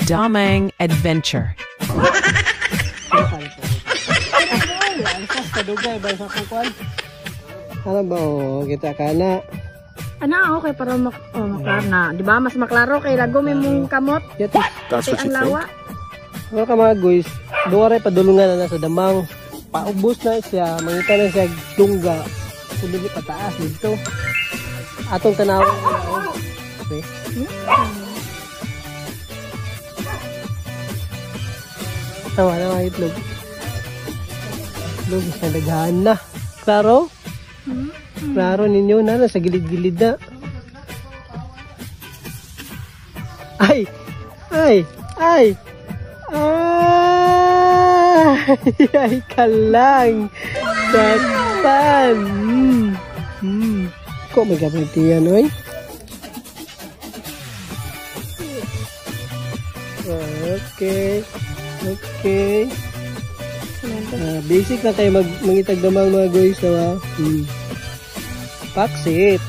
Damang Adventure. Ano ba kita ka na? Ano okay para maklaro na. Di ba? Mas maklaro kay lago may mong kamot. That's what Ang you lawa. think? Mga mga guys, duwara padulungan na sa damang. Paubos na siya, mangita na siya lungga. Kundi pataas dito. Atong tanawin. Okay. Tawa na mga itlog. Itlog, sa daghan na. Klaro? Klaro ninyo na, nasa gilid-gilid na. Ay! Ay! Ay! Ay ka lang! Saktan! Kok may kapitiyan, oy? Okay. Okay. Basic na tayo mangitag damang mga guys. Paksit.